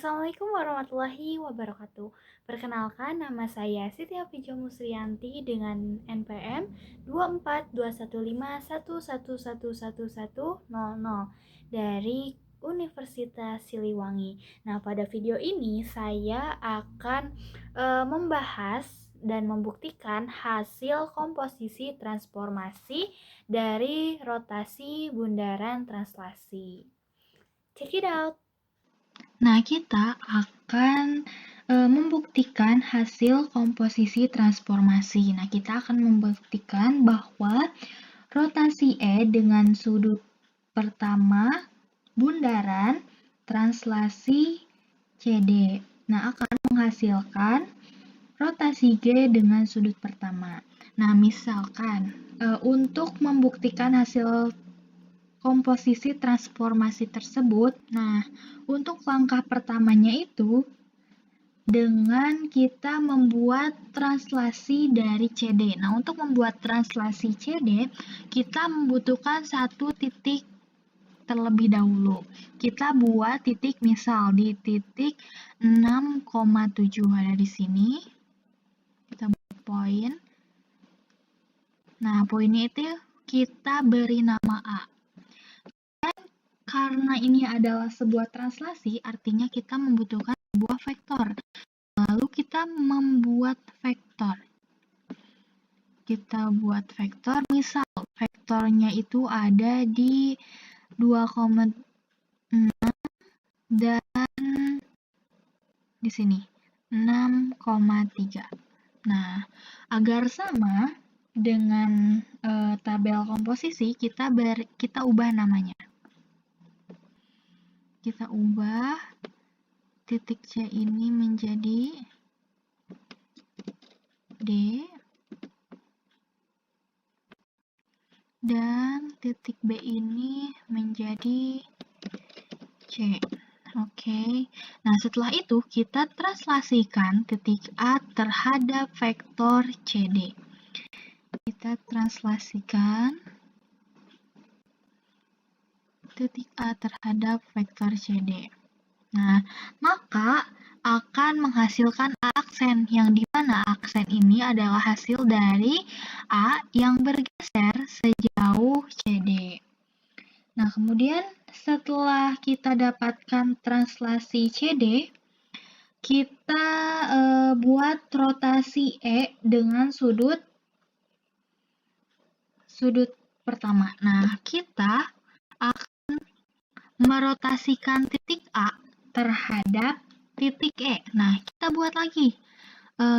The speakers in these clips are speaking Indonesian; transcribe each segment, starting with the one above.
Assalamualaikum warahmatullahi wabarakatuh. Perkenalkan, nama saya Siti Hafijah Musriyanti dengan NPM 242151111100 dari Universitas Siliwangi. Nah, pada video ini saya akan membahas dan membuktikan hasil komposisi transformasi dari rotasi bundaran translasi. Check it out! Nah, kita akan membuktikan hasil komposisi transformasi. Nah, kita akan membuktikan bahwa rotasi E dengan sudut pertama bundaran translasi CD. Nah, akan menghasilkan rotasi G dengan sudut pertama. Nah, misalkan untuk membuktikan hasil komposisi transformasi tersebut. Nah, untuk langkah pertamanya itu dengan kita membuat translasi dari CD. Nah, untuk membuat translasi CD, kita membutuhkan satu titik terlebih dahulu. Kita buat titik misal di titik 6,7 ada di sini. Kita buat poin. Nah, poinnya itu kita beri nama A. Karena ini adalah sebuah translasi, artinya kita membutuhkan sebuah vektor. Lalu kita membuat vektor. Kita buat vektor, misal vektornya itu ada di 2,6 dan di sini 6,3. Nah, agar sama dengan tabel komposisi, kita ubah namanya. Kita ubah titik C ini menjadi D dan titik B ini menjadi C. Oke. Nah, setelah itu kita translasikan titik A terhadap vektor CD. Kita translasikan titik A terhadap vektor CD. Nah, maka akan menghasilkan aksen, yang dimana aksen ini adalah hasil dari A yang bergeser sejauh CD. Nah, kemudian setelah kita dapatkan translasi CD, kita buat rotasi E dengan sudut pertama. Nah, kita akan merotasikan titik A terhadap titik E. Nah, kita buat lagi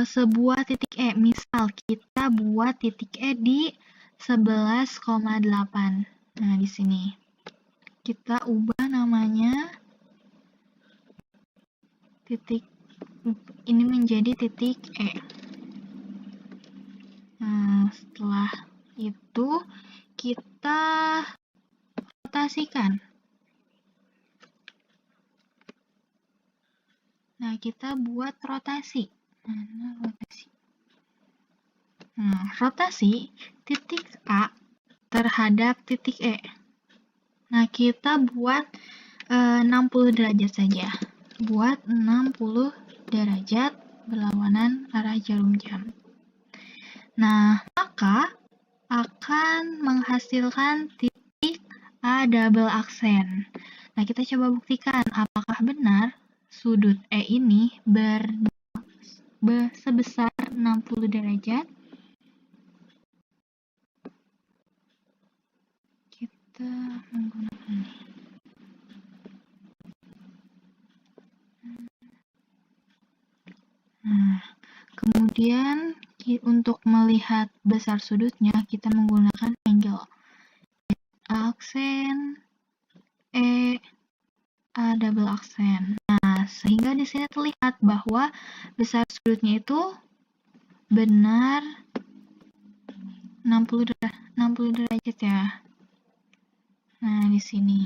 sebuah titik E. Misal, kita buat titik E di 11,8. Nah, di sini. Kita ubah namanya titik ini menjadi titik E. Nah, setelah itu kita rotasikan. Nah, kita buat rotasi. Rotasi titik A terhadap titik E. Nah, kita buat 60 derajat saja. Buat 60 derajat berlawanan arah jarum jam. Nah, maka akan menghasilkan titik A double aksen. Nah, kita coba buktikan apakah benar sudut E ini sebesar 60 derajat. Kita menggunakan ini. Nah, kemudian untuk melihat besar sudutnya, kita menggunakan angle. Aksen E A double aksen. Nah, sehingga di sini terlihat bahwa besar sudutnya itu benar 60 derajat ya. Nah, di sini.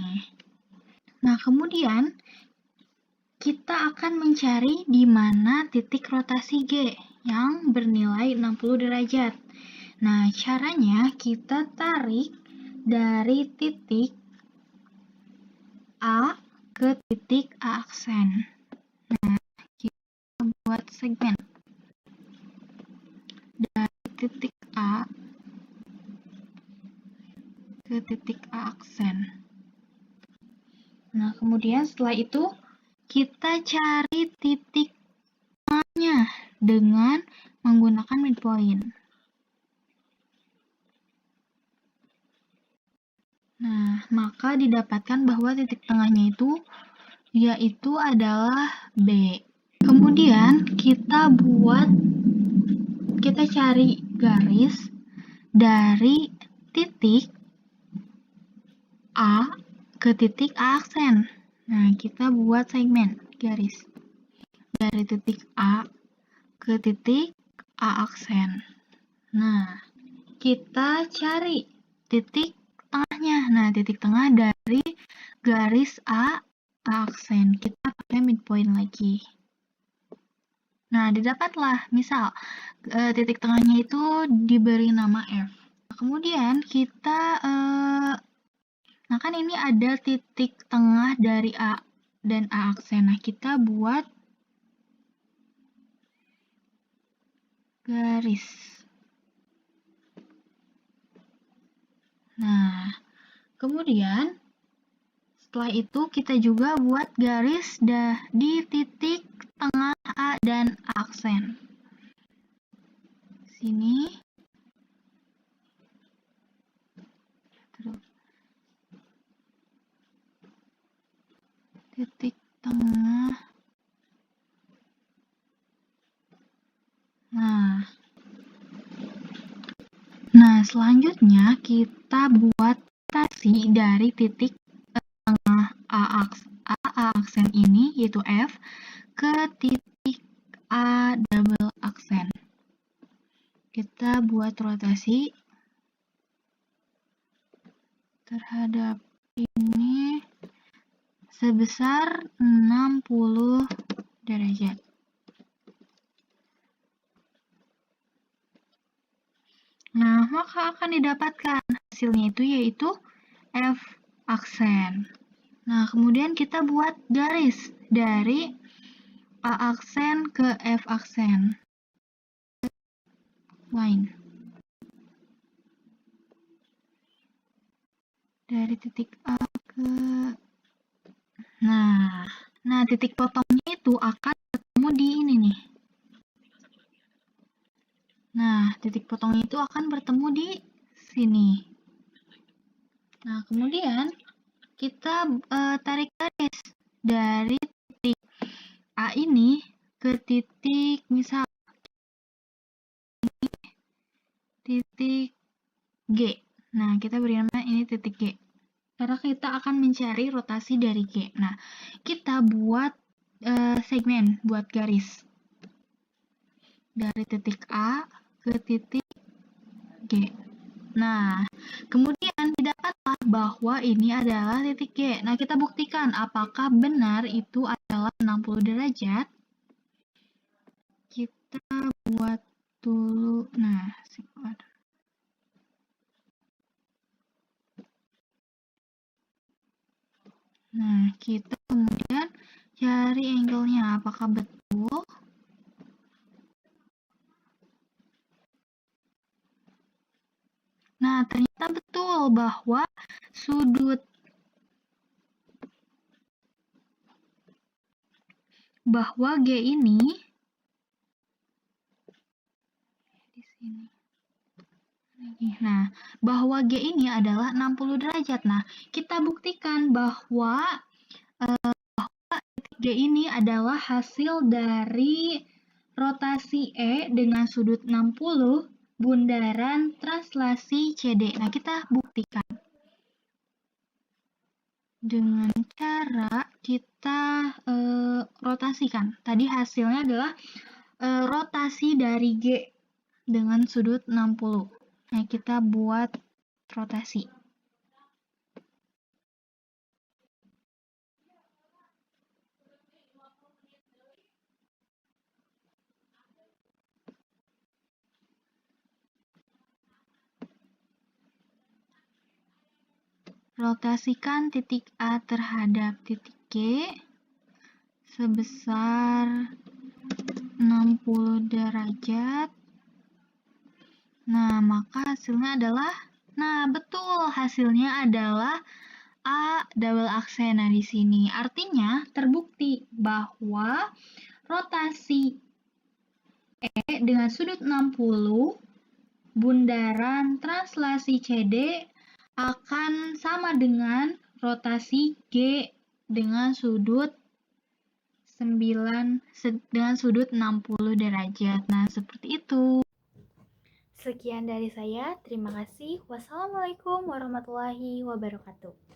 Nah, kemudian kita akan mencari di mana titik rotasi G yang bernilai 60 derajat. Nah, caranya kita tarik dari titik A ke titik A aksen. buat segmen dari titik A ke titik A aksen. Nah, kemudian setelah itu kita cari titik tengahnya dengan menggunakan midpoint. Nah, maka didapatkan bahwa titik tengahnya itu yaitu adalah B. Kemudian kita cari garis dari titik A ke titik A aksen. Nah, kita buat segmen garis dari titik A ke titik A aksen. Nah, kita cari titik tengahnya. Nah, titik tengah dari garis A aksen. Kita pakai midpoint lagi. Nah, didapatlah. Misal, titik tengahnya itu diberi nama F. Kemudian kita, nah kan ini ada titik tengah dari A dan A aksen. Nah, kita buat garis. Nah, kemudian setelah itu kita juga buat garis di titik tengah A dan A aksen. Sini. Terus titik tengah. Nah, selanjutnya kita buat rotasi dari titik tengah A aksen ini, yaitu F, ke titik A double aksen. Kita buat rotasi terhadap ini sebesar 60 derajat. Nah, maka akan didapatkan hasilnya itu yaitu F aksen. Nah, kemudian kita buat garis dari A aksen ke F aksen. Line. Dari titik A ke... Nah, titik potongnya itu akan bertemu di ini nih. Nah, titik potongnya itu akan bertemu di sini. Nah, kemudian kita tarik garis dari titik A ini ke titik, misal titik G. Nah, kita beri nama ini titik G. Karena kita akan mencari rotasi dari G. Nah, kita buat segmen, buat garis. Dari titik A ke titik G. Nah, kemudian didapatlah bahwa ini adalah titik G. Nah, kita buktikan apakah benar itu adalah 60 derajat. Kita buat dulu. Nah, kita kemudian cari angle-nya. Apakah betul? Nah, ternyata betul bahwa G ini di sini. Nah, bahwa G ini adalah 60 derajat. Nah, kita buktikan bahwa G ini adalah hasil dari rotasi E dengan sudut 60 bundaran translasi CD. Nah, kita buktikan dengan cara kita rotasikan. Tadi hasilnya adalah rotasi dari G dengan sudut 60. Nah, kita buat rotasi. Rotasikan titik A terhadap titik G sebesar 60 derajat. Nah, maka hasilnya adalah, nah betul, hasilnya adalah A double aksen. Nah, di sini artinya terbukti bahwa rotasi E dengan sudut 60, bundaran translasi CD akan sama dengan rotasi G dengan sudut 60 derajat. Nah, seperti itu. Sekian dari saya, terima kasih. Wassalamualaikum warahmatullahi wabarakatuh.